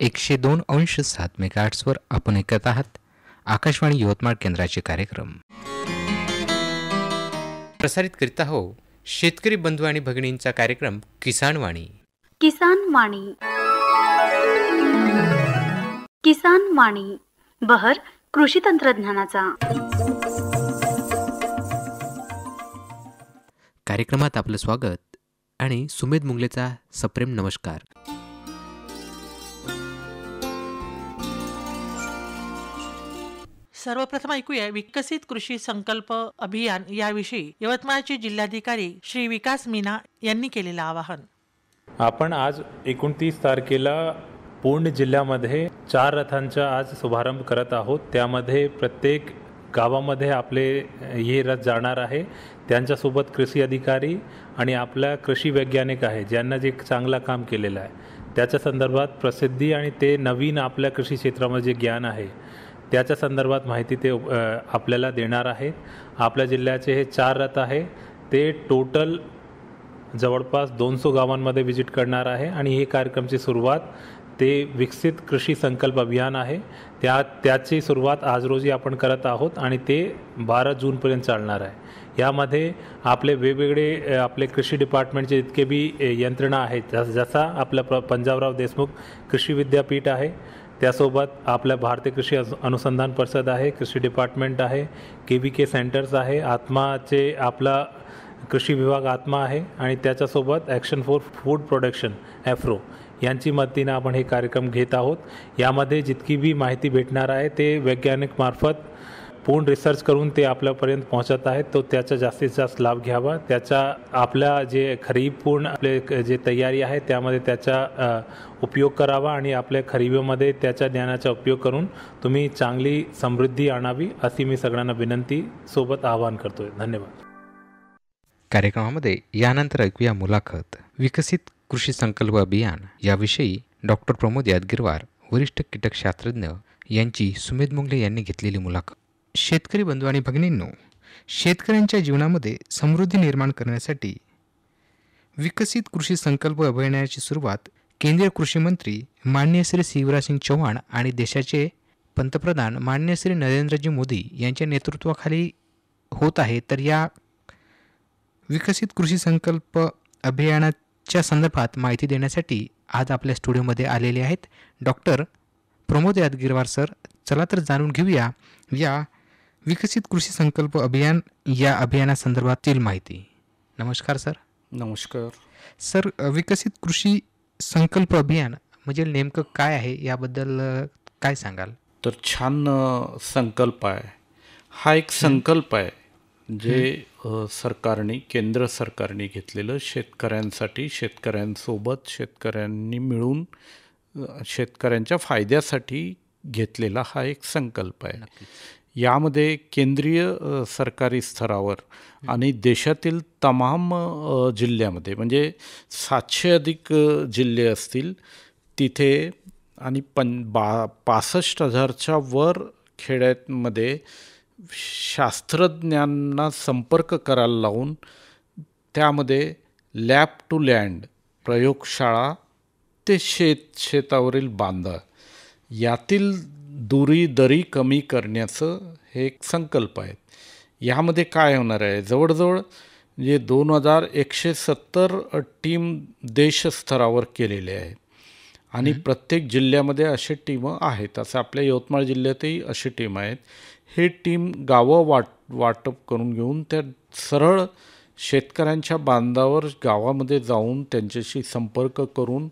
102.7 मेगाहर्ट्झवर आपण ऐकत आहात आकाशवाणी यवतमाळ केंद्राचे कार्यक्रम. प्रसारित करीत आहोत शेतकरी बंधू आणि भगिनींचा कार्यक्रम किसान वाणी. किसान वाणी. किसान वाणी बहर कृषी तंत्रज्ञानाचा. कार्यक्रमात आपलं स्वागत आणि सुमेध मुंगलेचा सप्रेम नमस्कार. सर्वप्रथम ऐकूया विकसित कृषी संकल्प अभियान याविषयी यवतमाळचे जिल्हाधिकारी श्री विकास मीना यांनी केलेलं आवाहन. आपण आज 29 तारखेला पूर्ण जिल्ह्यामध्ये 4 रथांचा आज शुभारंभ करत आहोत. त्यामध्ये प्रत्येक गावामध्ये आपले हे रथ जाणार आहे. त्यांच्यासोबत कृषी अधिकारी आणि आपल्या कृषी वैज्ञानिक आहे ज्यांना जे चांगलं काम केलेलं आहे त्याच्या संदर्भात प्रसिद्धी आणि ते नवीन आपल्या कृषी क्षेत्रामध्ये जे ज्ञान आहे त्याच्या संदर्भात माहिती ते आपल्याला देणार आहेत. आपल्या जिल्ह्याचे हे 4 रथ आहे ते टोटल जवळपास 200 गावांमध्ये व्हिजिट करणार आहे आणि हे कार्यक्रमची सुरुवात ते विकसित कृषी संकल्प अभियान आहे त्याची सुरुवात आज रोजी आपण करत आहोत आणि ते 12 जूनपर्यंत चालणार आहे. यामध्ये आपले वेगवेगळे आपले कृषी डिपार्टमेंटचे जितके बी यंत्रणा आहेत जसा आपलं पंजाबराव देशमुख कृषी विद्यापीठ आहे, त्यासोबत आपल्या भारतीय कृषी अनुसंधान परिषद आहे, कृषी डिपार्टमेंट आहे, KVK सेंटर्स आहे, आत्माचे आपला कृषी विभाग आत्मा आहे आणि त्याच्यासोबत action for food production Afro यांची मदतीनं आपण हे कार्यक्रम घेत आहोत. यामध्ये जितकी बी माहिती भेटणार आहे ते वैज्ञानिक मार्फत पूर्ण रिसर्च करून ते आपल्यापर्यंत पोहोचत आहेत. तो त्याचा जास्तीत जास्त लाभ घ्यावा. त्याचा आपल्या जे खरीप पूर्ण आपले जे तयारी आहे त्यामध्ये त्याचा उपयोग करावा आणि आपल्या खरीपमध्ये त्याच्या ज्ञानाचा उपयोग करून तुम्ही चांगली समृद्धी आणावी अशी मी सगळ्यांना विनंती सोबत आवाहन करतोय. धन्यवाद. कार्यक्रमामध्ये यानंतर ऐकूया मुलाखत विकसित कृषी संकल्प अभियान याविषयी डॉक्टर प्रमोद यादगीरवार वरिष्ठ कीटकशास्त्रज्ञ यांची सुमेध मुंगले यांनी घेतलेली मुलाखत. शेतकरी बंधू आणि भगिनींनो, शेतकऱ्यांच्या जीवनामध्ये समृद्धी निर्माण करण्यासाठी विकसित कृषी संकल्प अभियानाची सुरुवात केंद्रीय कृषी मंत्री माननीय श्री शिवराजसिंग चौहान आणि देशाचे पंतप्रधान माननीय श्री नरेंद्रजी मोदी यांच्या नेतृत्वाखाली होत आहे. तर या विकसित कृषी संकल्प अभियानाच्या संदर्भात माहिती देण्यासाठी आज आपल्या स्टुडिओमध्ये आलेले आहेत डॉक्टर प्रमोद यादगीरवार सर. चला तर जाणून घेऊया या विकसित कृषी संकल्प अभियान या अभियानासंदर्भातील माहिती. नमस्कार सर. नमस्कार सर. विकसित कृषी संकल्प अभियान म्हणजे नेमकं काय आहे याबद्दल काय सांगाल? तर छान संकल्प आहे. हा एक संकल्प आहे जे सरकारने केंद्र सरकारने घेतलेलं शेतकऱ्यांसाठी, शेतकऱ्यांसोबत शेतकऱ्यांनी मिळून शेतकऱ्यांच्या फायद्यासाठी घेतलेला हा एक संकल्प आहे. यामध्ये केंद्रीय सरकारी स्तरावर आणि देशातील तमाम जिल्ह्यामध्ये म्हणजे 700 अधिक जिल्हे असतील तिथे आणि 65,000च्या वर खेड्यांमध्ये शास्त्रज्ञांना संपर्क करायला लावून त्यामध्ये लॅब टू लँड प्रयोगशाळा ते शेतावरील बांधा यातील दरी कमी करण्याचं हे एक संकल्प आहे. यामध्ये काय होणार आहे, जवळजवळ म्हणजे 2170 टीम देशस्तरावर केलेले आहेत आणि प्रत्येक जिल्ह्यामध्ये असे टीम आहेत. असं आपल्या यवतमाळ जिल्ह्यातही अशी टीम आहेत. हे टीम गावं वाटप करून घेऊन त्या सरळ शेतकऱ्यांच्या बांधावर गावामध्ये जाऊन त्यांच्याशी संपर्क करून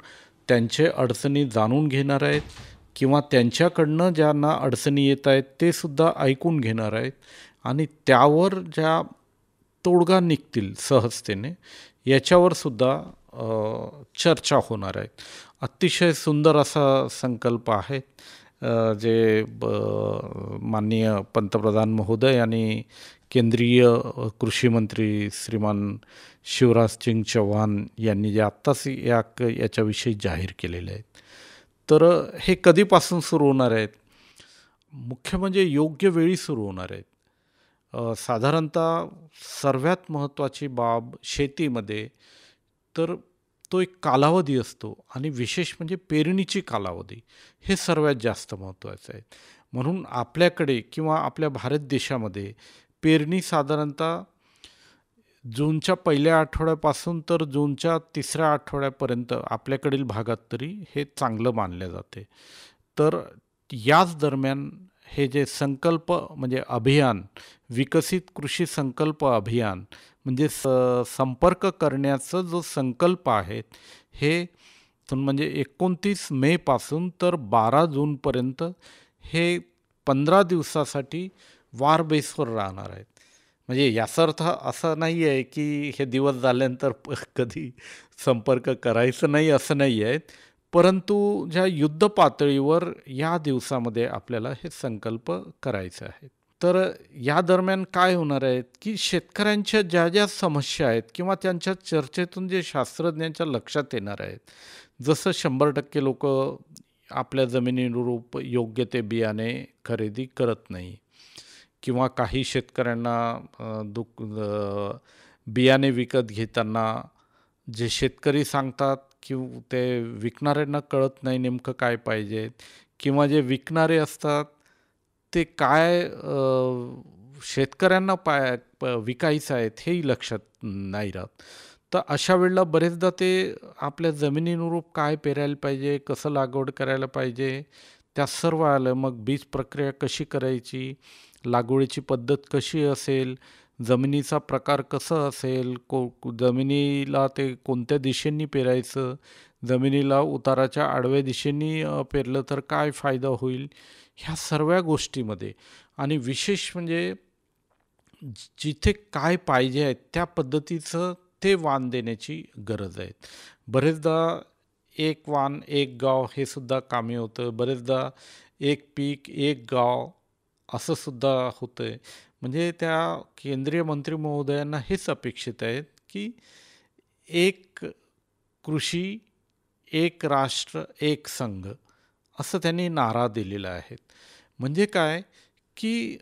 त्यांचे अडचणी जाणून घेणार आहेत किंवा त्यांच्याकडनं ज्यांना अडचणी येत आहेत ते सुद्धा ऐकून घेणार आहेत आणि त्यावर ज्या तोडगा निघतील सहजतेने याच्यावर सुद्धा चर्चा होणार आहेत. अतिशय सुंदर असा संकल्प आहे जे माननीय पंतप्रधान महोदय आणि केंद्रीय कृषी मंत्री श्रीमान शिवराजसिंग चौहान यांनी जे आत्ताच याच्याविषयी जाहीर केलेले आहेत. तर हे कधीपासून सुरू होणार आहेत? मुख्य म्हणजे योग्य वेळी सुरू होणार आहेत. साधारणतः सर्वात महत्त्वाची बाब शेतीमध्ये तर तो एक कालावधी असतो आणि विशेष म्हणजे पेरणीची कालावधी हे सर्वात जास्त महत्त्वाचं आहे. म्हणून आपल्याकडे किंवा आपल्या भारत देशामध्ये पेरणी साधारणतः जूनच्या पहिल्या आठवड्यापासून तर जूनच्या तिसऱ्या आठवड्यापर्यंत आपल्याकडील भागात तरी हे चांगलं मानले जाते. तर याच दरम्यान हे जे संकल्प म्हणजे अभियान, विकसित कृषी संकल्प अभियान म्हणजे संपर्क करण्याचा जो संकल्प आहे हे म्हणजे 29 मेपासून तर 12 जूनपर्यंत हे 15 दिवसासाठी वार बेसवर राहणार आहेत. म्हणजे याचा अर्थ असा नाही आहे की हे दिवस झाल्यानंतर कधी संपर्क करायचं नाही असं नाही आहे, परंतु ज्या युद्ध पातळीवर या दिवसामध्ये आपल्याला हे संकल्प करायचे आहेत. तर या दरम्यान काय होणार आहे की शेतकऱ्यांच्या ज्या ज्या समस्या आहेत किंवा त्यांच्या चर्चेतून जे शास्त्रज्ञांच्या लक्षात येणार आहेत, जसं 100% लोक आपल्या जमिनीनुरूप योग्य ते बियाणे खरेदी करत नाही किंवा काही शेतकऱ्यांना बियाणे विकत घेताना जे शेतकरी सांगतात की ते विकणाऱ्यांना कळत नाही नेमकं काय पाहिजे, किंवा जे विकणारे असतात ते काय शेतकऱ्यांना विकायचं आहेत हेही लक्षात नाही राहत. तर अशा वेळेला बरेचदा ते आपल्या जमिनीनुरूप काय पेरायला पाहिजे, कसं लागवड करायला पाहिजे त्या सर्व आलं. मग बीज प्रक्रिया कशी करायची, लागवडीची पद्धत कशी असेल, जमिनीचा प्रकार कसा असेल, जमिनीला ते कोणत्या दिशेने पेरायचं, जमिनीला उताराच्या आडव्या दिशेने पेरलं तर काय फायदा होईल, ह्या सर्व गोष्टीमध्ये आणि विशेष म्हणजे जिथे काय पाहिजे आहे त्या पद्धतीचं ते वाण देण्याची गरज आहे. बरेचदा एक वाण एक गाव हे सुद्धा कामी होतं, बरेचदा एक पीक एक गाव असं सुद्धा होतं आहे. म्हणजे त्या केंद्रीय मंत्री महोदयांना हेच अपेक्षित आहेत की एक कृषी एक राष्ट्र एक संघ असं त्यांनी नारा दिलेला आहे. म्हणजे काय की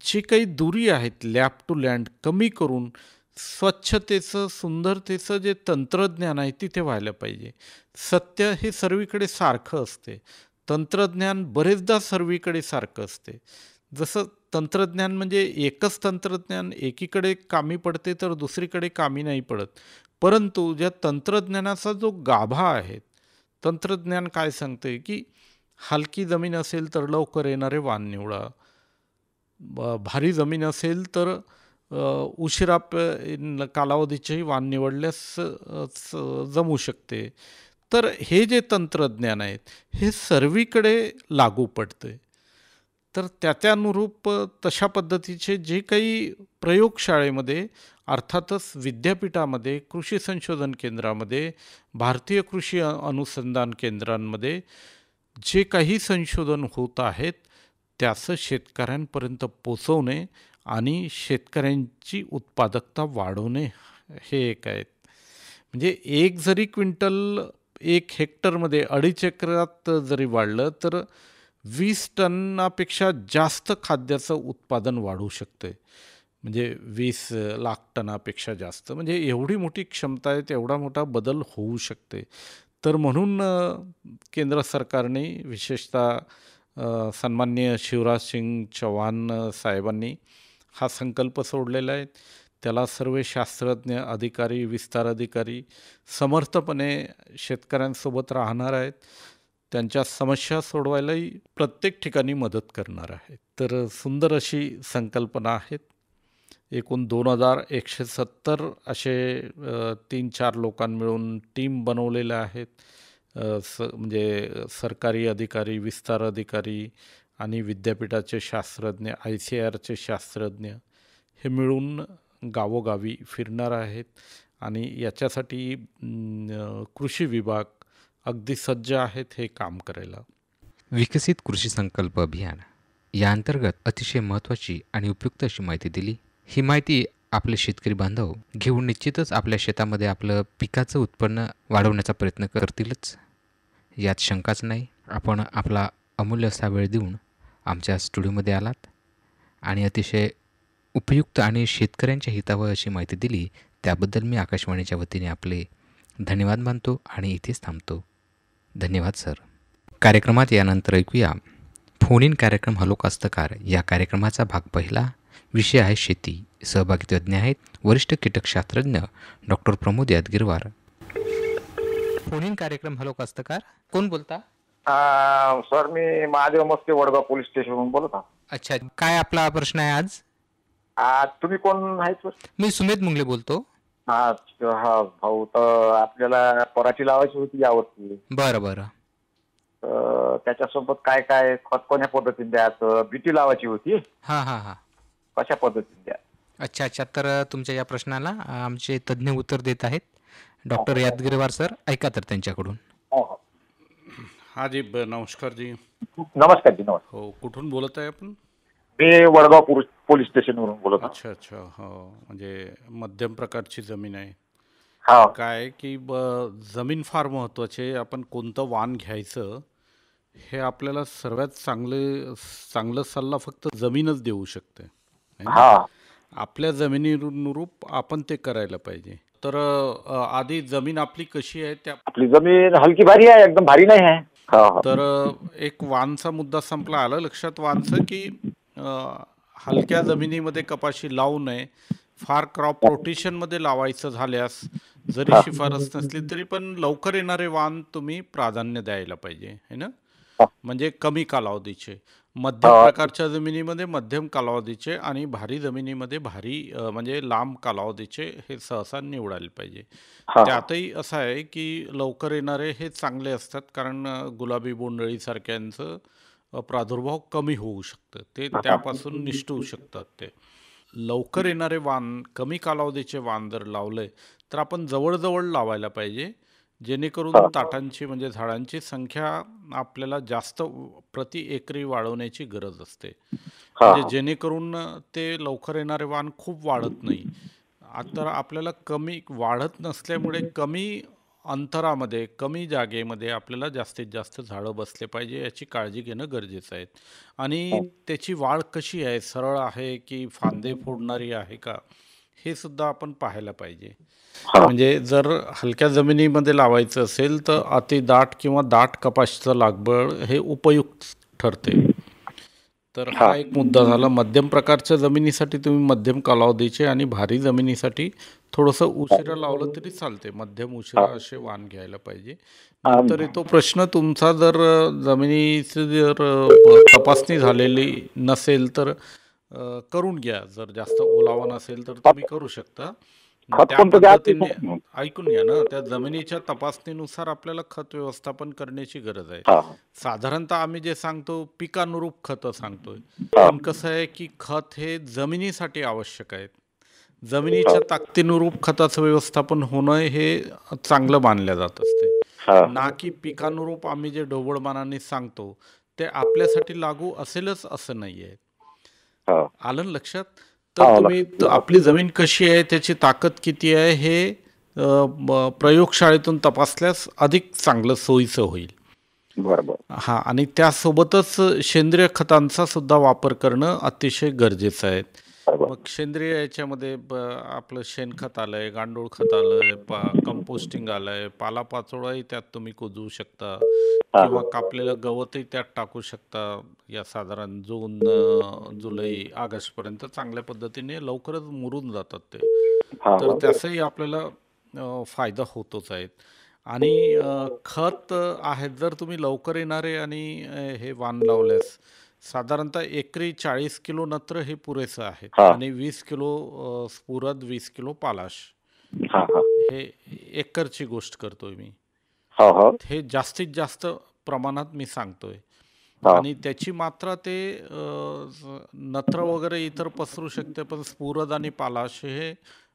जे काही दुरी आहेत लॅब टू लँड कमी करून स्वच्छतेचं सुंदरतेचं जे तंत्रज्ञान आहे तिथे व्हायला पाहिजे. सत्य हे सर्वीकडे सारखं असते, तंत्रज्ञान बरेचदा सर्वीकडे सारखं असते. जसं तंत्रज्ञान म्हणजे एकच तंत्रज्ञान एकीकडे कामी पडते तर दुसरीकडे कामी नाही पडत, परंतु ज्या तंत्रज्ञानाचा जो गाभा आहे, तंत्रज्ञान काय सांगते की हलकी जमीन असेल तर लवकर येणारे वाण निवडा, भारी जमीन असेल तर उशिरा कालावधीचेही वाण निवडल्यास जमू शकते. तर हे जे तंत्रज्ञान आहेत हे सर्वीकडे लागू पडते. तर त्यानुरूप तशा पद्धतीचे जे काही प्रयोगशाळेमध्ये अर्थातच विद्यापीठामध्ये, कृषी संशोधन केंद्रामध्ये, भारतीय कृषी अनुसंधान केंद्रांमध्ये जे काही संशोधन होत आहेत त्याचं शेतकऱ्यांपर्यंत पोचवणे आणि शेतकऱ्यांची उत्पादकता वाढवणे हे एक आहेत. म्हणजे एक जरी क्विंटल 1 हेक्टरमध्ये 2.5 एकरात जरी वाढलं तर 20 टनापेक्षा जास्त खाद्याचं उत्पादन वाढू शकते. म्हणजे 20 लाख टनापेक्षा जास्त, म्हणजे एवढी मोठी क्षमता आहे, एवढा मोठा बदल होऊ शकते. तर म्हणून केंद्र सरकारने विशेषतः सन्माननीय शिवराज सिंग चौहान साहेबांनी हा संकल्प सोडलेला आहे. त्याला सर्व शास्त्रज्ञ, अधिकारी, विस्तार अधिकारी समर्थपणे शेतकऱ्यांसोबत राहणार आहेत. त्यांच्या समस्या सोडवायलाही प्रत्येक ठिकाणी मदत करणार आहे. तर सुंदर अशी संकल्पना आहेत. एकूण 2170 असे 3-4 लोकांनी मिळून टीम बनवलेल्या आहेत. म्हणजे सरकारी अधिकारी, विस्तार अधिकारी आणि विद्यापीठाचे शास्त्रज्ञ, ICARचे शास्त्रज्ञ हे मिळून गावोगावी फिरणार आहेत आणि याच्यासाठी कृषी विभाग अगदी सज्ज आहेत हे काम करायला. विकसित कृषी संकल्प अभियान या अंतर्गत अतिशय महत्त्वाची आणि उपयुक्त अशी माहिती दिली. ही माहिती आपले शेतकरी बांधव घेऊन निश्चितच आपल्या शेतामध्ये आपलं पिकाचं उत्पन्न वाढवण्याचा प्रयत्न करतीलच, यात शंकाच नाही. आपण आपला अमूल्य असा वेळ देऊन आमच्या स्टुडिओमध्ये आलात आणि अतिशय उपयुक्त आणि शेतकऱ्यांच्या हितावह अशी माहिती दिली, त्याबद्दल मी आकाशवाणीच्या वतीने आपले धन्यवाद मानतो आणि इथेच थांबतो. धन्यवाद सर. कार्यक्रमात यानंतर ऐकूया फोन इन कार्यक्रम हॅलो कास्तकार या कार्यक्रमाचा भाग पहिला. विषय आहे शेती. सहभागी तज्ज्ञ आहेत वरिष्ठ कीटकशास्त्रज्ञ doctor Pramod Yadgirwar. Phone in कार्यक्रम हॅलो कास्तकार, कोण बोलता? सर मी महादेव मस्के वडगाव पोलीस स्टेशनवरून बोलत आहो. अच्छा, काय आपला प्रश्न आहे आज? तुम्ही कोण आहेत सर? मी सुमेध मुंगले बोलतो. हा भाऊ, तर आपल्याला पराठी लावायची होती यावरती. बरं बरं. त्याच्यासोबत काय काय खत कोण्या पद्धतीने द्यायचं, बीटी लावायची होती, हां हां हां. कशा पद्धतीने द्या? अच्छा अच्छा. तर तुमच्या या प्रश्नाला आमचे तज्ज्ञ उत्तर देत आहेत डॉक्टर यादगिरवार सर. ऐका तर त्यांच्याकडून. हा जी, नमस्कार जी. नमस्कार जी. नमस्कार. हो, कुठून बोलत आहे आपण? मी वडगाव पोलीस स्टेशनवरून बोलत आहो. अच्छा अच्छा. हो, म्हणजे मध्यम प्रकारची जमीन आहे. हा. काय की जमीन फार महत्त्वाची आहे. आपण कोणतं वाण घ्यायचं हे आपल्याला सर्वात चांगलं सल्ला फक्त जमीनच देऊ शकते. है ना? हा. आपल्या जमिनीनुरूप आपण ते करायला पाहिजे. तर आधी जमीन आपली कशी आहे त्या. आपली जमीन हलकी भारी आहे, एकदम भारी नाही आहे. तर एक वाणचा मुद्दा संपला. आलं लक्षात वाणचं की हलक्या जमिनीमध्ये कपाशी लावू नये. फार क्रॉप रोटेशनमध्ये लावायचं झाल्यास जरी शिफारस नसली तरी पण लवकर येणारे वाण तुम्ही प्राधान्य द्यायला पाहिजे, है ना? म्हणजे कमी कालावधीचे. मध्यम प्रकारच्या जमिनीमध्ये मध्यम कालावधीचे आणि भारी जमिनीमध्ये भारी म्हणजे लांब कालावधीचे हे सहसा निवडायला पाहिजे. त्यातही असं आहे की लवकर येणारे हे चांगले असतात, कारण गुलाबी बोंडअळी सारख्यांचं प्रादुर्भाव कमी होऊ शकतं, ते त्यापासून निष्ठू शकतात. ते लवकर येणारे वाण, कमी कालावधीचे वाण जर लावले तर आपण जवळजवळ लावायला पाहिजे, जेणेकरून ताटांची म्हणजे झाडांची संख्या आपल्याला जास्त प्रति एकरी वाढवण्याची गरज असते. म्हणजे जेणेकरून ते लवकर येणारे वाण खूप वाढत नाही. आता आपल्याला कमी वाढत नसल्यामुळे कमी अंतरामध्ये कमी जागेमध्ये आपल्याला जास्तीत जास्त झाडं बसले पाहिजे याची काळजी घेणं गरजेचं आहे. आणि त्याची वाढ कशी आहे, सरळ आहे की फांदे फोडणारी आहे का, हे सुद्धा आपण पाहायला पाहिजे. म्हणजे जर हलक्या जमिनीमध्ये लावायचं असेल तर अति दाट किंवा दाट कपाशीचं लागवड हे उपयुक्त ठरते. तर हा एक मुद्दा झाला. मध्यम प्रकारच्या जमिनीसाठी तुम्ही मध्यम कालावधीचे आणि भारी जमिनीसाठी थोडंसं उशिरा लावलं तरी चालते. मध्यम उशिरा असे वाण घ्यायला पाहिजे. नंतर येतो प्रश्न तुमचा, जर जमिनीची जर तपासणी झालेली नसेल तर करून घ्या. जर जास्त ओलावा नसेल तर तुम्ही करू शकता. त्या पद्धतीने ऐकून घ्या ना, त्या जमिनीच्या तपासणीनुसार आपल्याला खत व्यवस्थापन करण्याची गरज आहे. साधारणतः आम्ही जे सांगतो पिकानुरूप खतं सांगतोय, पण कसं आहे की खत हे जमिनीसाठी आवश्यक आहे. जमिनीच्या ताकदीनुरूप खताचं व्यवस्थापन होणं हे चांगलं मानलं जात असते, ना की पिकानुरूप आम्ही जे ढोबळमानाने सांगतो ते आपल्यासाठी लागू असेलच असं नाहीये. आलं लक्षात? तर तुम्ही आपली जमीन कशी आहे, त्याची ताकद किती आहे हे प्रयोगशाळेतून तपासल्यास अधिक चांगलं सोयीचं होईल. बरोबर. हा, आणि त्यासोबतच सेंद्रिय खतांचा सुद्धा वापर करणं अतिशय गरजेचं आहे. मग सेंद्रिय याच्यामध्ये आपलं शेणखत आलंय, गांडूळ खत आलंय, कंपोस्टिंग आलंय, पालापाचोळाही त्यात तुम्ही कुजवू शकता किंवा कापलेलं गवतही त्यात टाकू शकता. या साधारण जून, जुलै, ऑगस्ट पर्यंत चांगल्या पद्धतीने लवकरच मुरून जातात ते. तर त्याचाही आपल्याला फायदा होतोच आहे. आणि खत आहेत जर तुम्ही लवकर येणारे आणि हे वाण लावल्यास साधारणतः एकरी 40 किलो नत्र हे पुरेसं आहे आणि 20 किलो स्फुरद, 20 किलो पालाश, हे एकरची गोष्ट करतोय मी. हे जास्तीत जास्त प्रमाणात मी सांगतोय. आणि त्याची मात्रा ते नत्र वगैरे इतर पसरू शकते, पण स्फुरद आणि पालाश हे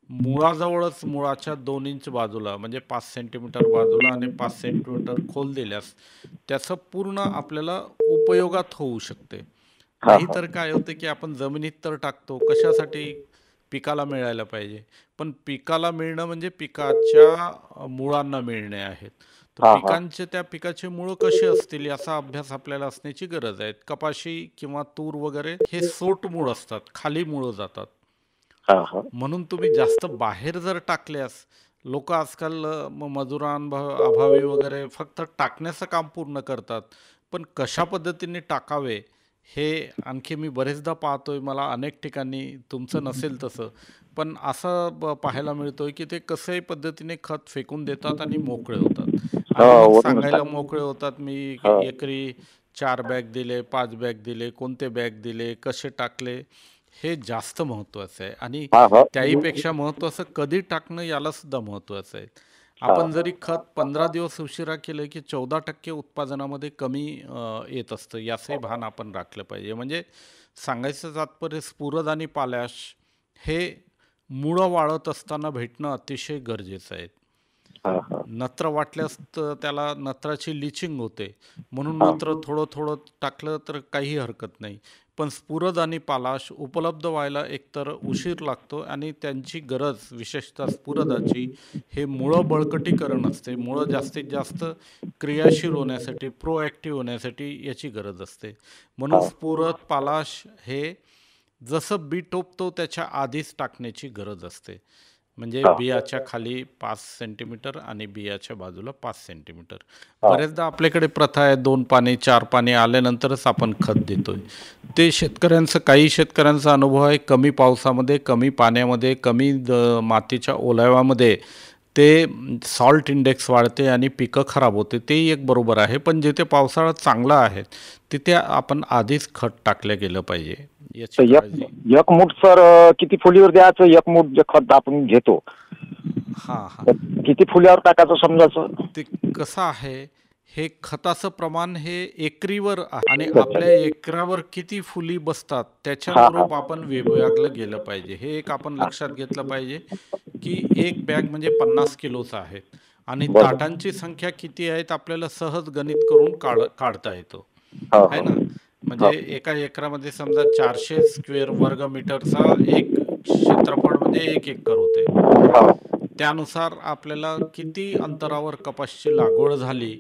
मुळाजवळच, मुळाच्या 2 इंच बाजूला म्हणजे 5 सेंटीमीटर बाजूला आणि 5 सेंटीमीटर खोल दिल्यास त्याचं पूर्ण आपल्याला उपयोगात होऊ शकते. नाहीतर काय होतं की आपण जमिनीत तर टाकतो कशासाठी, पिकाला मिळायला पाहिजे, पण पिकाला मिळणं म्हणजे पिकाच्या मुळांना मिळणे आहेत. तर त्या पिकाचे मूळ कसे असतील याचा अभ्यास आपल्याला असण्याची गरज आहे. कपाशी किंवा तूर वगैरे हे सोट मूळ असतात, खाली मूळ जातात. म्हणून तुम्ही जास्त बाहेर जर टाकल्यास लोक आजकाल अभावी वगैरे फक्त टाकण्याचं काम पूर्ण करतात, पण कशा पद्धतीने टाकावे हे आणखी मी बरेचदा पाहतोय. मला अनेक ठिकाणी, तुमचं नसेल तसं, पण असं पाहायला मिळतोय की ते कसंही पद्धतीने खत फेकून देतात आणि मोकळे होतात आणि मग वरून सांगायला मोकळे होतात, मी एकरी 4 बॅग दिले, 5 बॅग दिले, कोणते बॅग दिले, कसे टाकले, हे जास्त महत्वाचं आहे. आणि हा हा त्याहीपेक्षा महत्वाचं कधी टाकणं याला सुद्धा महत्वाचं आहे. आपण जरी खत 15 दिवस उशिरा केलं की 14% उत्पादनामध्ये कमी येत असतं, याचंही भान आपण राखलं पाहिजे. म्हणजे सांगायचं तात्पर्य, स्फुरद आणि पालाश हे मुळं वाळत असताना भेटणं अतिशय गरजेचं आहे. हा हा नत्र वाटल्यास त्याला नत्राची लिचिंग होते, म्हणून हा. नत्र थोडं थोडं टाकलं तर काही हरकत नाही. पण स्फुरद आणि पालाश उपलब्ध व्हायला एकतर उशीर लागतो आणि त्यांची गरज, विशेषतः स्फुरदाची, हे मुळं बळकटीकरण असते. मुळं जास्तीत जास्त क्रियाशील होण्यासाठी, प्रोॲक्टिव्ह होण्यासाठी याची गरज असते. म्हणून स्फुरद, पालाश हे जसं बी टोपतो त्याच्या आधीच टाकण्याची गरज असते. म्हणजे बियाच्या खाली 5 सेंटीमीटर आणि बियाच्या बाजूला 5 सेंटीमीटर. बरेचदा आपल्याकडे प्रथा आहे 2 पाने 4 पाने आल्यानंतरच आपण खत देतोय. ते काही शेतकऱ्यांचा अनुभव आहे, कमी पावसामध्ये, कमी पाण्यामध्ये, कमी मातीच्या ओलाव्यामध्ये ते सॉल्ट इंडेक्स वाढते आणि पिकं खराब होते. तेही एक बरोबर आहे, पण जिथे पावसाळा चांगला आहे तिथे आपण आधीच खत टाकलं गेलं पाहिजे याची काळजी. एक मूठ सर किती फुलीवर द्यायचं? एक मूठ जे खत आपण घेतो हां हां किती फुल्यावर टाकायचं समजायचं? ते कसं आहे, हे खताचं प्रमाण हे एकरीवर आहे आणि आपल्या एकरावर किती फुली बसतात त्याच्यानुरूप आपण विभागलं गेलं पाहिजे. हे एक आपण लक्षात घेतलं पाहिजे की एक बॅग म्हणजे 50 किलोचा आहे आणि ताटांची संख्या किती आहेत आपल्याला सहज गणित करून काढता येतो, आहे ना. म्हणजे एका एकरामध्ये समजा 400 स्क्वेअर वर्ग मीटरचा एक क्षेत्रफळ म्हणजे 1 एकर होते. त्यानुसार आपल्याला किती अंतरावर कपाशीची लागवड झाली,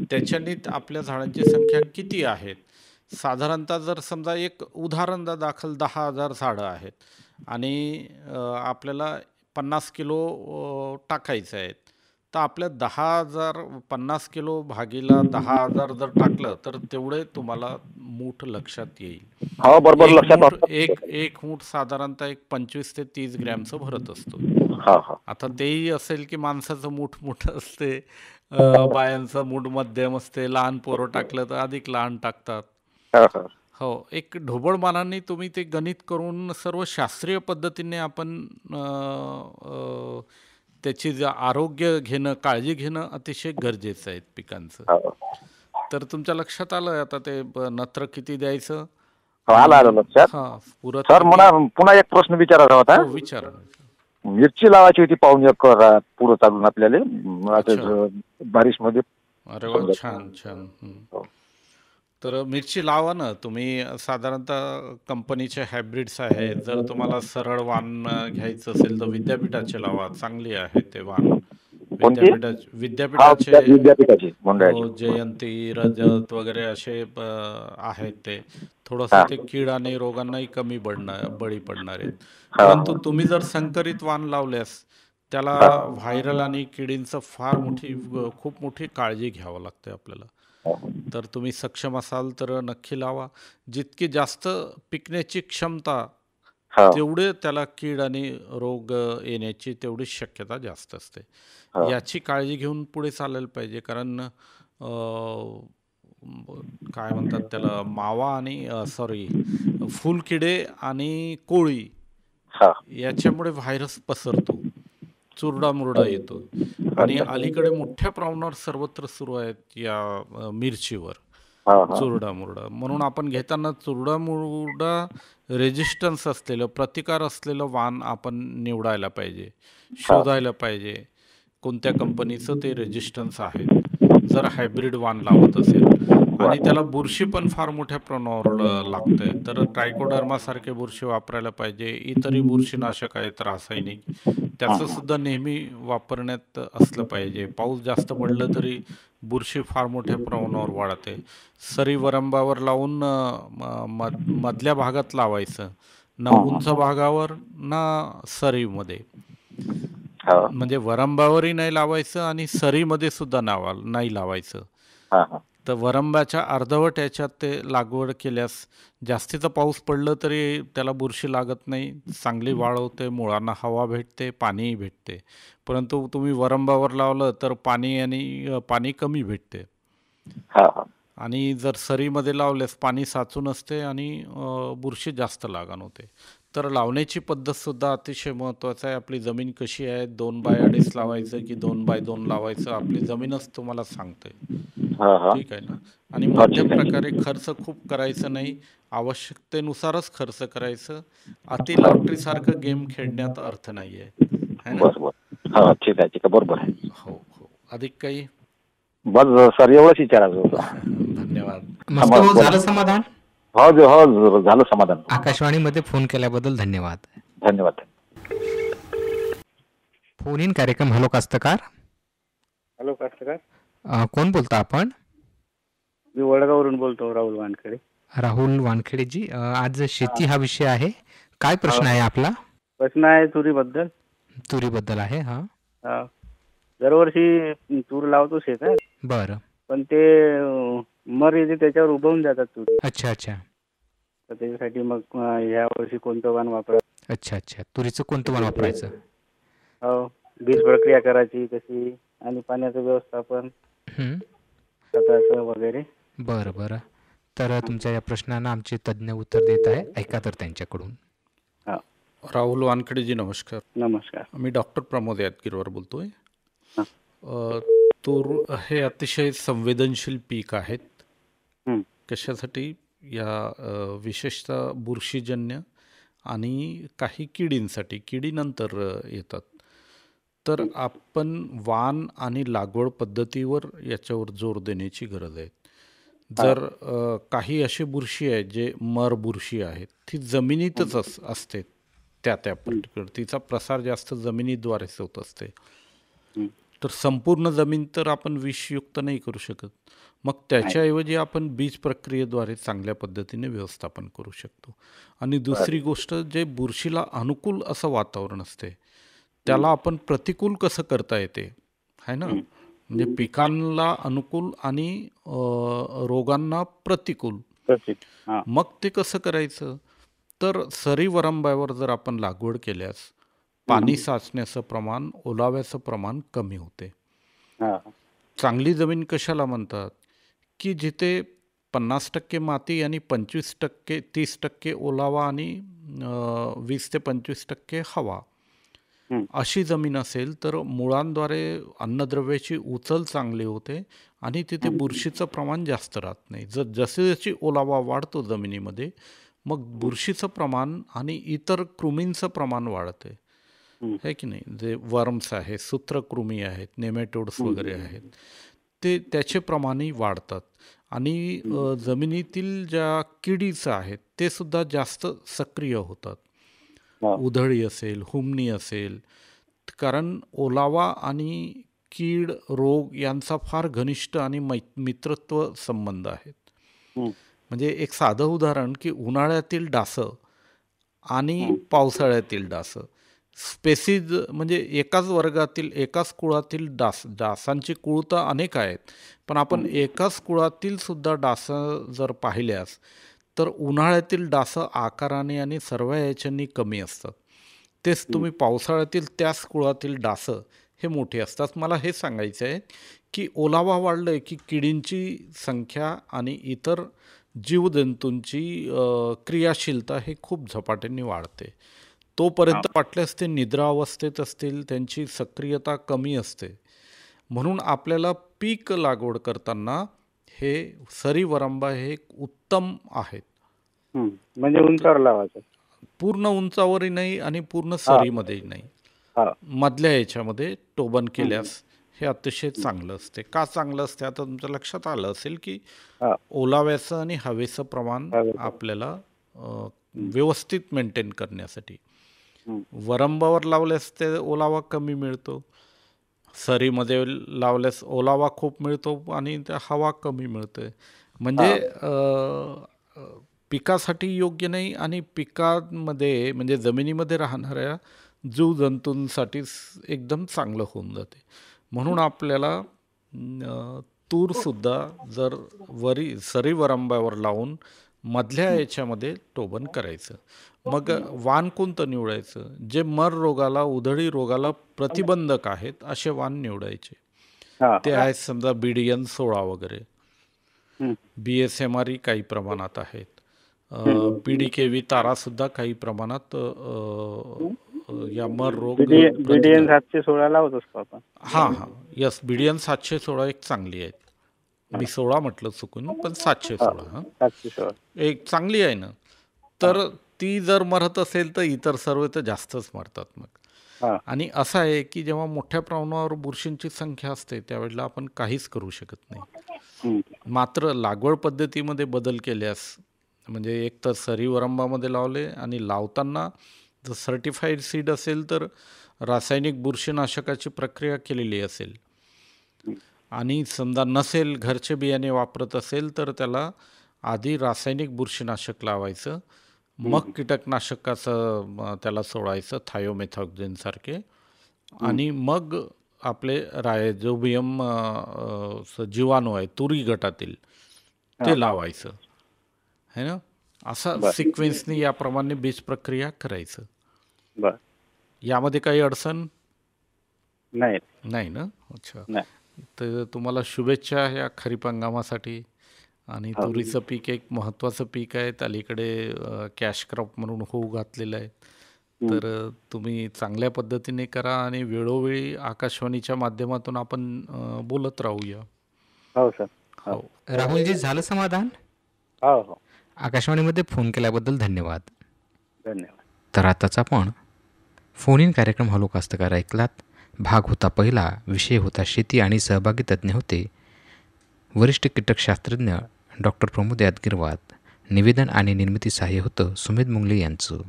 त्याच्याने आपल्या झाडांची संख्या किती आहेत. साधारणतः जर समजा एक उदाहरण दाखल 10,000 झाडं आहेत आणि आपल्याला 50 किलो टाकायचं आहेत, तर आपल्या 50 किलो भागीला 10,000 जर टाकलं तर तेवढे तुम्हाला मूठ लक्षात येईल. हो बरोबर लक्षात. एक मूठ साधारणतः एक 25 ते 30 ग्रॅमचं भरत असतो. आता तेही असेल की माणसाचं मूठ मोठं असते, बायांचं मूठ मध्यम असते, लहान पोरं टाकलं तर अधिक लहान टाकतात. हो, एक ढोबळमानाने तुम्ही ते गणित करून सर्व शास्त्रीय पद्धतीने आपण त्याची आरोग्य घेणं, काळजी घेणं अतिशय गरजेचं आहे पिकांचं. तर तुमच्या लक्षात आलं आता ते नत्र किती द्यायचं? आलं लक्षात. सर मला पुन्हा एक प्रश्न विचारायचा होता. विचारा. मिरची लावायची होती पाऊण एकर पुढे चालून आपल्याला बारिश मध्ये. अरे वा, छान छान. तर मिरची लावा ना तुम्ही. साधारणतः कंपनीचे हायब्रिड्स आहेत. जर तुम्हाला सरळ वाण घ्यायचं असेल तर विद्यापीठाचे लावा, चांगली आहे ते वाण. विद्यापीठाचे जयंती, रजत वगैरे असे आहेत. ते थोडंसं ते कीड आणि रोगांनाही कमी बळी पडणार आहेत. परंतु तुम्ही जर संकरित वाण लावल्यास त्याला व्हायरल आणि किडींचं खूप मोठी काळजी घ्यावं लागते आपल्याला. तर तुम्ही सक्षम असाल तर नक्की लावा. जितकी जास्त पिकण्याची क्षमता तेवढे त्याला कीड आणि रोग येण्याची तेवढी शक्यता जास्त असते. याची काळजी घेऊन पुढे चालायला पाहिजे. कारण काय म्हणतात त्याला, मावा आणि फुलकिडे आणि कोळी याच्यामुळे व्हायरस पसरतो, चुरडामुरडा येतो आणि अलीकडे मोठ्या प्रमाणावर सर्वत्र सुरू आहेत या मिरचीवर चुरडामुरडा. म्हणून आपण घेताना चुरडामुरडा रेजिस्टन्स असलेलं, प्रतिकार असलेलं वाण आपण निवडायला पाहिजे, शोधायला पाहिजे कोणत्या कंपनीचं ते रेजिस्टन्स आहे. जर हायब्रिड वाण लावत असेल आणि त्याला बुरशी पण फार मोठ्या प्रमाणावर लागते तर ट्रायकोडर्मा सारखे बुरशी वापरायला पाहिजे. इतरही बुरशीनाशक आहेत रासायनिक, त्याचं सुद्धा नेहमी वापरण्यात असलं पाहिजे. पाऊस जास्त पडलं तरी बुरशी फार मोठ्या प्रमाणावर वाढते. सरी वरंबावर लावून मधल्या भागात लावायचं, ना उंच भागावर ना सरीमध्ये. हा म्हणजे वरंबावरही नाही लावायचं आणि सरीमध्ये सुद्धा नाही लावायचं. हा हा तर वरंबाच्या अर्धवट याच्यात ते लागवड केल्यास जास्तीचा पाऊस पडलं तरी त्याला बुरशी लागत नाही, चांगली वाढ होते, मुळांना हवा भेटते, पाणीही भेटते. परंतु तुम्ही वरंबावर लावलं तर पाणी कमी भेटते. हा हा आणि जर सरीमध्ये लावल्यास पाणी साचून असते आणि बुरशी जास्त लागण होते. तर लावण्याची पद्धतसुद्धा अतिशय महत्त्वाचं आहे. आपली जमीन कशी आहे, 2x2 लावायचं की 2x2 लावायचं, आपली जमीनच तुम्हाला सांगते. हा हा ठीक आहे ना. आणि हो, मध्यम ठीक आहे. प्रकारे खर्च खूप करायचं नाही, आवश्यकतेनुसारच खर्च करायचं. अति लॉटरीसारखं गेम खेळण्यात अर्थ नाही आहे, है ना. बर बर हा ठीक आहे बरोबर आहे. हो हो. अधिक काही? बस सर एवढंच विचारायचं होतं. धन्यवाद. मस्त भाऊ, झालं समाधान? हो झालं समाधान. आकाशवाणीमध्ये फोन केल्याबद्दल धन्यवाद. धन्यवाद. फोन इन कार्यक्रम हॅलो कास्तकार. हॅलो कास्तकार, कोण बोलता आपण? मी वडगाववरून बोलतो, राहुल वानखेडे. राहुल वानखेडेजी, आज शेती हा विषय आहे. काय प्रश्न आहे आपला? प्रश्न आहे तुरीबद्दल. तुरीबद्दल आहे. हा, हा. दरवर्षी तूर लावतो शेतात, बरं. पण ते मर येते त्याच्यावर उभवून जातात तुरी. अच्छा अच्छा तर त्याच्यासाठी मग ह्या वर्षी कोणतं वाण वापरायचं? अच्छा अच्छा तुरीचं कोणतं वाण वापरायचं? हो, बीज प्रक्रिया करायची कशी आणि पाण्याचं व्यवस्थापन, हं, खताचं वगैरे. बरं बरं. तर तुमच्या या प्रश्नांना आमचे तज्ज्ञ उत्तर देत आहे, ऐका तर त्यांच्याकडून. हा, राहुल वानखेडेजी नमस्कार. नमस्कार. मी डॉक्टर प्रमोद यादगीरवर बोलतोय. हा. तूर हे अतिशय संवेदनशील पीक आहेत. हं. कशासाठी? या विशेषतः बुरशीजन्य आणि काही किडींसाठी. किडीनंतर येतात. तर आपण वाण आणि लागवड पद्धतीवर याच्यावर जोर देण्याची गरज आहे. जर काही अशी बुरशी आहेत जे मर बुरशी आहेत, ती जमिनीतच असते. त्या पर्टिक्युलर तिचा प्रसार जास्त जमिनीद्वारेच होत असते. तर संपूर्ण जमीन तर आपण विषयुक्त नाही करू शकत. मग त्याच्याऐवजी आपण बीज प्रक्रियेद्वारे चांगल्या पद्धतीने व्यवस्थापन करू शकतो. आणि दुसरी गोष्ट, जे बुरशीला अनुकूल असं वातावरण असते त्याला आपण प्रतिकूल कसं करता येते, है ना. म्हणजे पिकांना अनुकूल आणि रोगांना प्रतिकूल. हा. मग ते कसं करायचं? तर सरी वरंब्यावर जर आपण लागवड केल्यास पाणी साचण्याचं प्रमाण, ओलाव्याचं प्रमाण कमी होते. हा. चांगली जमीन कशाला म्हणतात? की जिथे 50% माती आणि 30% ओलावा आणि 20 ते 25% हवा, अशी जमीन असेल तर मुळांद्वारे अन्नद्रव्याची उचल चांगली होते आणि तिथे बुरशीचं प्रमाण जास्त राहत नाही. जशी ओलावा वाढतो जमिनीमध्ये, मग बुरशीचं प्रमाण आणि इतर कृमींचं प्रमाण वाढते, है की नाही. जे वर्म्स आहेत, सूत्रकृमी आहेत, नेमॅटोड्स वगैरे आहेत, ते त्याचे प्रमाणही वाढतात. आणि जमिनीतील ज्या किडीचं आहेत ते सुद्धा जास्त सक्रिय होतात. उधळी असेल, हुमणी असेल, कारण ओलावा आणि कीड रोग यांचा फार घनिष्ठ आणि मित्रत्व संबंध आहेत. म्हणजे एक साधं उदाहरण, की उन्हाळ्यातील डासं आणि पावसाळ्यातील डासं, स्पेसीज म्हणजे एकाच वर्गातील, एकाच कुळातील डासांची कुळ तर अनेक आहेत, पण आपण एकाच कुळातील सुद्धा डासं जर पाहिल्यास तर उन्हाळ्यातील डासं आकाराने आणि सर्व याच्यांनी कमी असतात. तेच तुम्ही पावसाळ्यातील त्याच कुळातील डासं हे मोठे असतात. मला हे सांगायचं आहे की ओलावा वाढलं की किडींची संख्या आणि इतर जीवजंतूंची क्रियाशीलता हे खूप झपाट्याने वाढते. तोपर्यंत वाटल्यास ते निद्रावस्थेत असतील, त्यांची सक्रियता कमी असते. म्हणून आपल्याला पीक लागवड करताना हे सरी वरंबा हे एक उत्तम आहेत. म्हणजे उंचावर लावायचं, पूर्ण उंचावरही नाही आणि पूर्ण सरीमध्येही नाही, मधल्या याच्यामध्ये टोबन केल्यास हे अतिशय चांगलं असते. का चांगलं असते? आता तुमच्या लक्षात आलं असेल की ओलाव्याचं आणि हवेचं प्रमाण आपल्याला व्यवस्थित मेंटेन करण्यासाठी. वरंबावर लावल्यास ते ओलावा कमी मिळतो, सरीमध्ये लावल्यास ओलावा खूप मिळतो आणि त्या हवा कमी मिळते. म्हणजे पिकासाठी योग्य नाही आणि पिकांमध्ये म्हणजे जमिनीमध्ये राहणाऱ्या जीवजंतूंसाठी एकदम चांगलं होऊन जाते. म्हणून आपल्याला तूरसुद्धा जर सरी वरंब्यावर लावून मधल्या याच्यामध्ये टोबन करायचं. मग वाण कोणतं निवडायचं? जे मर रोगाला, उधळी रोगाला प्रतिबंधक आहेत असे वाण निवडायचे. ते आहेत समजा BDN 16 वगैरे, BSMRE काही प्रमाणात आहेत, PDKV तारासुद्धा काही प्रमाणात या मर रोग BDN 716 लावत असतो आपण. हां यस, BDN 716 एक चांगली आहे. मी 16 म्हटलं चुकून, पण 716 716 एक चांगली आहे ना. तर ती जर मरत असेल तर इतर सर्व तर जास्तच मरतात मग. आणि असं आहे की जेव्हा मोठ्या प्रमाणावर बुरशींची संख्या असते त्यावेळेला आपण काहीच करू शकत नाही. मात्र लागवड पद्धतीमध्ये बदल केल्यास, म्हणजे एक तर सरी वरंबामध्ये लावले आणि लावताना जर सर्टिफाईड सीड असेल तर रासायनिक बुरशीनाशकाची प्रक्रिया केलेली असेल, आणि समजा नसेल, घरचे बियाणे वापरत असेल तर त्याला आधी रासायनिक बुरशीनाशक लावायचं, मग कीटकनाशकाचं त्याला सोडायचं, थायोमेथॉक्झिन सारखे, आणि मग आपले रायझोबियम जीवाणू आहे तुरी गटातील ते लावायचं है ना. असा सिक्वेन्सने याप्रमाणे बीज प्रक्रिया करायचं. यामध्ये काही अडचण नाही ना. अच्छा, तर तुम्हाला शुभेच्छा या खरीप हंगामासाठी. आणि तुरीचं पीक एक महत्त्वाचं पीक आहे, अलीकडे कॅश क्रॉप म्हणून होऊ घातलेलं आहे. तर तुम्ही चांगल्या पद्धतीने करा आणि वेळोवेळी आकाशवाणीच्या माध्यमातून आपण बोलत राहूया. हो सर. हो राहुलजी, झालं समाधान? हो. आकाशवाणीमध्ये फोन केल्याबद्दल धन्यवाद. धन्यवाद. तर आताच आपण फोन इन कार्यक्रम हॅलो कास्तकार ऐकलात. भाग होता पहिला, विषय होता शेती आणि सहभागी तज्ज्ञ होते वरिष्ठ कीटकशास्त्रज्ञ डॉक्टर प्रमोद यादगिरवार. निवेदन आणि निर्मिती सहाय्य होतं सुमेध मुंगले यांचं.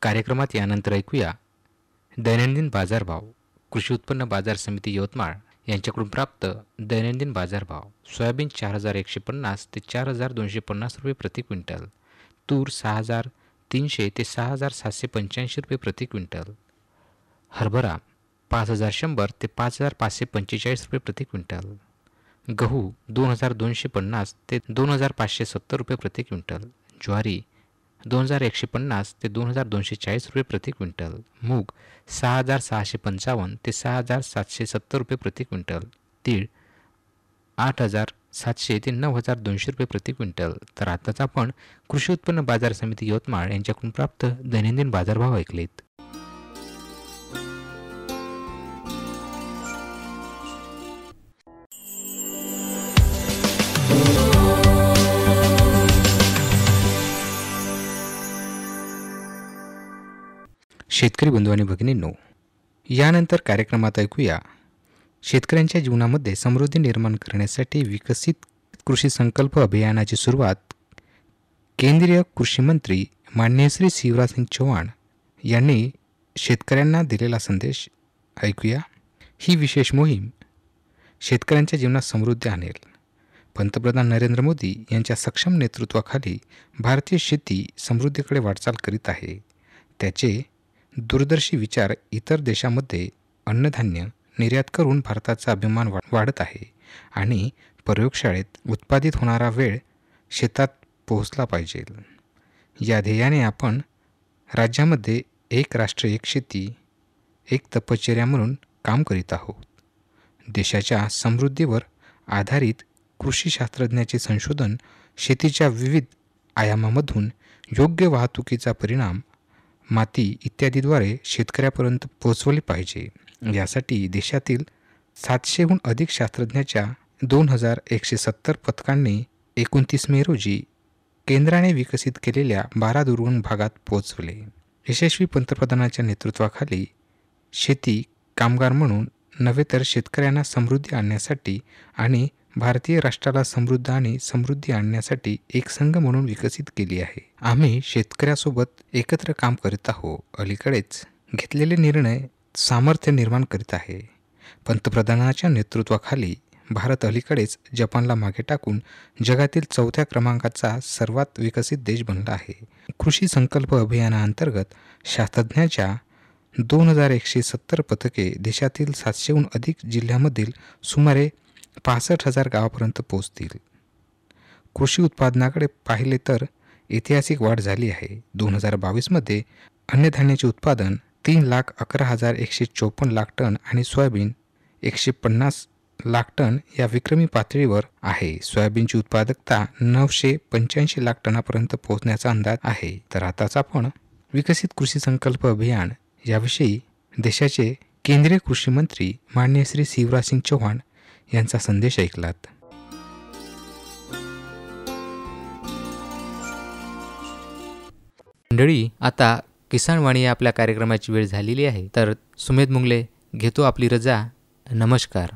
कार्यक्रमात यानंतर ऐकूया दैनंदिन बाजारभाव. कृषी उत्पन्न बाजार समिती यवतमाळ यांच्याकडून प्राप्त दैनंदिन बाजारभाव. सोयाबीन 4150 ते 4250 रुपये प्रति क्विंटल, तूर 6300 ते 6785 रुपये प्रति क्विंटल, हरभरा 5100 ते 5545 रुपये प्रति क्विंटल, गहू 2250 ते 2570 रुपये प्रति क्विंटल, ज्वारी 2150 ते 2240 रुपये प्रति क्विंटल, मूग 6655 ते 6770 रुपये प्रति क्विंटल, तीळ 8700 ते 9200 रुपये प्रति क्विंटल. तर आताच आपण कृषी उत्पन्न बाजार समिती यवतमाळ यांच्याकडून प्राप्त दैनंदिन बाजारभाव ऐकलेत. शेतकरी बंधू आणि भगिनींनो, यानंतर कार्यक्रमात ऐकूया शेतकऱ्यांच्या जीवनामध्ये समृद्धी निर्माण करण्यासाठी विकसित कृषी संकल्प अभियानाची सुरुवात केंद्रीय कृषी मंत्री माननीय श्री शिवराज सिंग चौहान यांनी शेतकऱ्यांना दिलेला संदेश ऐकूया. ही विशेष मोहीम शेतकऱ्यांच्या जीवनात समृद्धी आणेल. पंतप्रधान नरेंद्र मोदी यांच्या सक्षम नेतृत्वाखाली भारतीय शेती समृद्धीकडे वाटचाल करीत आहे. त्याचे दूरदर्शी विचार इतर देशांमध्ये अन्नधान्य निर्यात करून भारताचा अभिमान वाढत आहे आणि प्रयोगशाळेत उत्पादित होणारा वेळ शेतात पोहोचला पाहिजे. या ध्येयाने आपण राज्यामध्ये एक राष्ट्र एक शेती एक तपश्चर्या म्हणून काम करीत आहोत. देशाच्या समृद्धीवर आधारित कृषी शास्त्रज्ञाचे संशोधन शेतीच्या विविध आयामामधून योग्य वाहतुकीचा परिणाम माती इत्यादीद्वारे शेतकऱ्यापर्यंत पोहोचवले पाहिजे. यासाठी देशातील 700हून अधिक शास्त्रज्ञाच्या 2170 पथकांनी 29 मे रोजी केंद्राने विकसित केलेल्या 12 दुर्गम भागात पोहोचवले. यशस्वी पंतप्रधानांच्या नेतृत्वाखाली शेती कामगार म्हणून नव्हे तर शेतकऱ्यांना समृद्धी आणण्यासाठी आणि भारतीय राष्ट्राला समृद्ध आणि समृद्धी आणण्यासाठी एक संघ म्हणून विकसित केली आहे. आम्ही शेतकऱ्यासोबत एकत्र काम करीत आहोत. अलीकडेच घेतलेले निर्णय सामर्थ्य निर्माण करीत आहे. पंतप्रधानांच्या नेतृत्वाखाली भारत अलीकडेच जपानला मागे टाकून जगातील 4थ्या क्रमांकाचा सर्वात विकसित देश बनला आहे. कृषी संकल्प अभियानाअंतर्गत शास्त्रज्ञांच्या 2170 पथके देशातील 700हून अधिक जिल्ह्यांमधील सुमारे 65,000 गावापर्यंत पोहोचतील. कृषी उत्पादनाकडे पाहिले तर ऐतिहासिक वाढ झाली आहे. 2022मध्ये अन्नधान्याचे उत्पादन 3,11,154 लाख टन आणि सोयाबीन 150 लाख टन या विक्रमी पातळीवर आहे. सोयाबीनची उत्पादकता 985 लाख टनापर्यंत पोहोचण्याचा अंदाज आहे. तर आताच आपण विकसित कृषी संकल्प अभियान याविषयी देशाचे केंद्रीय कृषी मंत्री माननीय श्री शिवराज सिंग चौहान यांचा संदेश ऐकलात. मंडळी, आता किसान वाणी या आपल्या कार्यक्रमाची वेळ झालेली आहे. तर सुमेध मुंगले घेतो आपली रजा. नमस्कार.